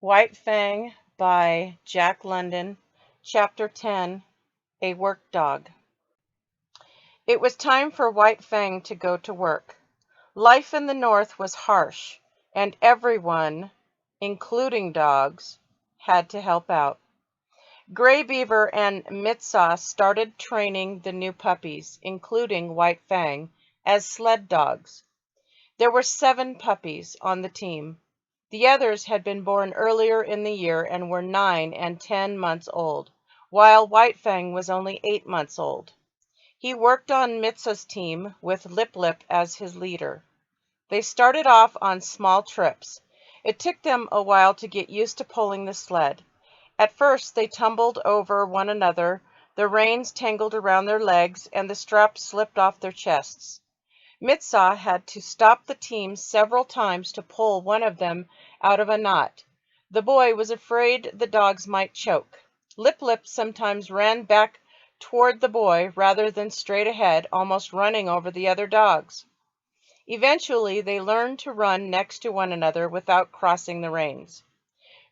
White Fang by Jack London, Chapter 10, A Work Dog. It was time for White Fang to go to work. Life in the north was harsh, and everyone, including dogs, had to help out. Gray Beaver and Mitsaw started training the new puppies, including White Fang, as sled dogs. There were 7 puppies on the team. The others had been born earlier in the year and were 9 and 10 months old, while White Fang was only 8 months old. He worked on Mitsah's team with Lip Lip as his leader. They started off on small trips. It took them a while to get used to pulling the sled. At first they tumbled over one another, the reins tangled around their legs, and the straps slipped off their chests. Mitsaw had to stop the team several times to pull one of them out of a knot. The boy was afraid the dogs might choke. Lip Lip sometimes ran back toward the boy rather than straight ahead, almost running over the other dogs. Eventually, they learned to run next to one another without crossing the reins.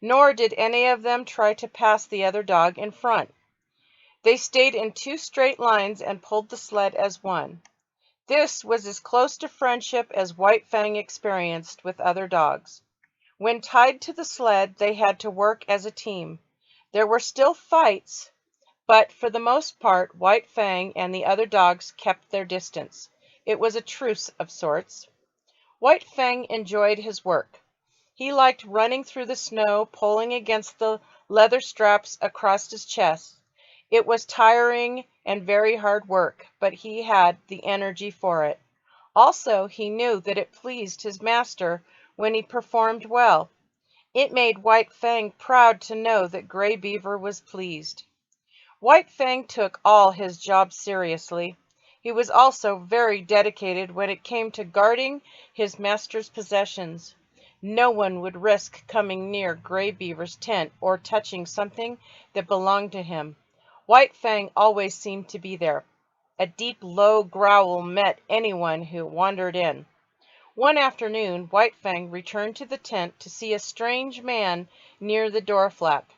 Nor did any of them try to pass the other dog in front. They stayed in 2 straight lines and pulled the sled as one. This was as close to friendship as White Fang experienced with other dogs. When tied to the sled, they had to work as a team. There were still fights, but for the most part, White Fang and the other dogs kept their distance. It was a truce of sorts. White Fang enjoyed his work. He liked running through the snow, pulling against the leather straps across his chest. It was tiring and very hard work, but he had the energy for it. Also, he knew that it pleased his master when he performed well. It made White Fang proud to know that Gray Beaver was pleased. White Fang took all his job seriously. He was also very dedicated when it came to guarding his master's possessions. No one would risk coming near Gray Beaver's tent or touching something that belonged to him. White Fang always seemed to be there. A deep, low growl met anyone who wandered in. One afternoon, White Fang returned to the tent to see a strange man near the door flap.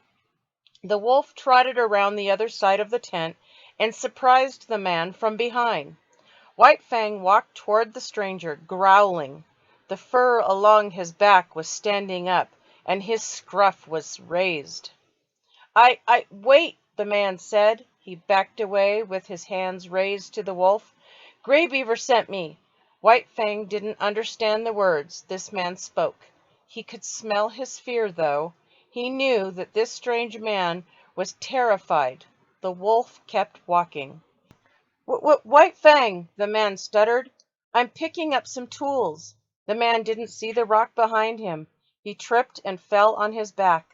The wolf trotted around the other side of the tent and surprised the man from behind. White Fang walked toward the stranger, growling. The fur along his back was standing up, and his scruff was raised. Wait, the man said. He backed away with his hands raised to the wolf. Gray Beaver sent me. White Fang didn't understand the words this man spoke. He could smell his fear, though. He knew that this strange man was terrified. The wolf kept walking. White Fang, the man stuttered. I'm picking up some tools. The man didn't see the rock behind him. He tripped and fell on his back.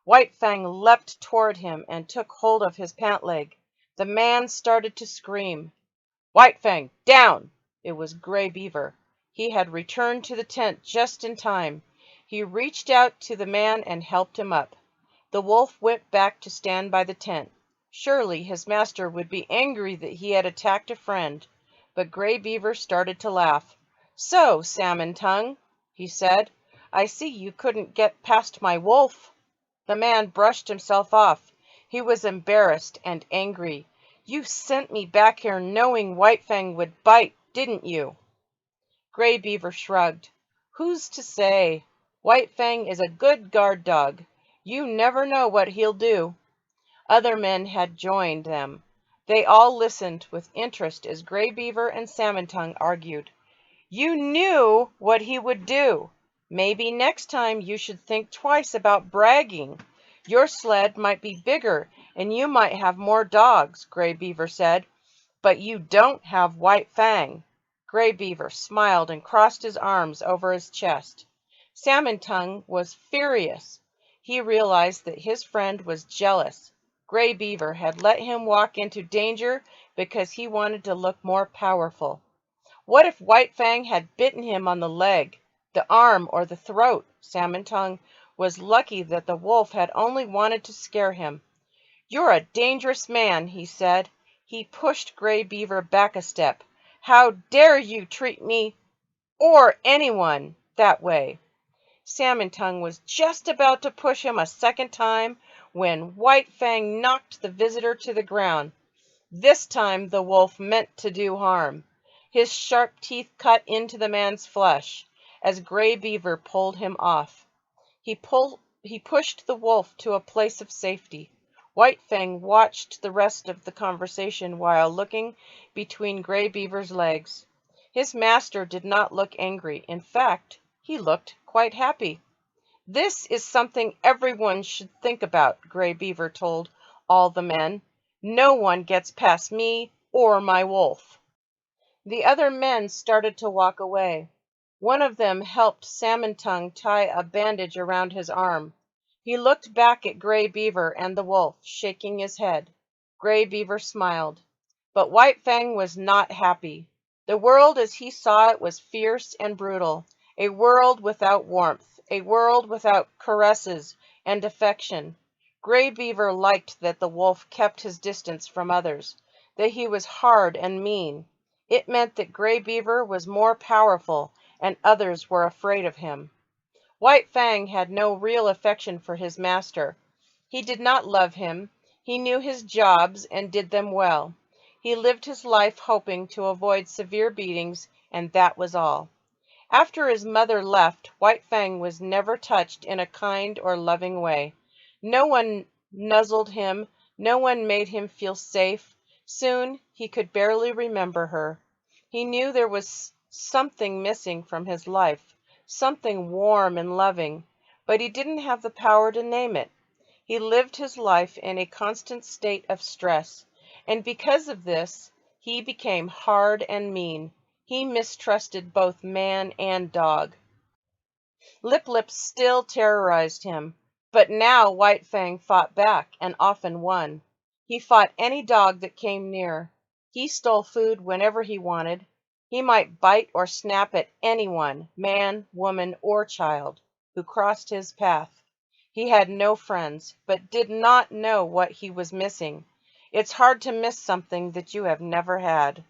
White Fang leapt toward him and took hold of his pant leg. The man started to scream. White Fang, down! It was Gray Beaver. He had returned to the tent just in time. He reached out to the man and helped him up. The wolf went back to stand by the tent. Surely his master would be angry that he had attacked a friend. But Gray Beaver started to laugh. So, Salmon Tongue, he said, I see you couldn't get past my wolf. The man brushed himself off. He was embarrassed and angry. You sent me back here knowing White Fang would bite, didn't you? Gray Beaver shrugged. Who's to say? White Fang is a good guard dog. You never know what he'll do. Other men had joined them. They all listened with interest as Gray Beaver and Salmon Tongue argued. You knew what he would do. Maybe next time you should think twice about bragging. Your sled might be bigger and you might have more dogs, Gray Beaver said, but you don't have White Fang. Gray Beaver smiled and crossed his arms over his chest. Salmon Tongue was furious. He realized that his friend was jealous. Gray Beaver had let him walk into danger because he wanted to look more powerful. What if White Fang had bitten him on the leg, the arm, or the throat? Salmon Tongue was lucky that the wolf had only wanted to scare him. You're a dangerous man, he said. He pushed Gray Beaver back a step. How dare you treat me or anyone that way? Salmon Tongue was just about to push him a second time when White Fang knocked the visitor to the ground. This time the wolf meant to do harm. His sharp teeth cut into the man's flesh as Gray Beaver pulled him off. He pushed the wolf to a place of safety. White Fang watched the rest of the conversation while looking between Gray Beaver's legs. His master did not look angry. In fact, he looked quite happy. "This is something everyone should think about," Gray Beaver told all the men. "No one gets past me or my wolf." The other men started to walk away. One of them helped Salmon Tongue tie a bandage around his arm. He looked back at Gray Beaver and the wolf, shaking his head. Gray Beaver smiled. But White Fang was not happy. The world as he saw it was fierce and brutal, a world without warmth, a world without caresses and affection. Gray Beaver liked that the wolf kept his distance from others, that he was hard and mean. It meant that Gray Beaver was more powerful and others were afraid of him. White Fang had no real affection for his master. He did not love him. He knew his jobs and did them well. He lived his life hoping to avoid severe beatings, and that was all. After his mother left, White Fang was never touched in a kind or loving way. No one nuzzled him, no one made him feel safe. Soon he could barely remember her. He knew there was something missing from his life, something warm and loving, but he didn't have the power to name it. He lived his life in a constant state of stress, and because of this, he became hard and mean. He mistrusted both man and dog. Lip Lip still terrorized him, but now White Fang fought back and often won. He fought any dog that came near. He stole food whenever he wanted. He might bite or snap at anyone, man, woman, or child, who crossed his path. He had no friends, but did not know what he was missing. It's hard to miss something that you have never had.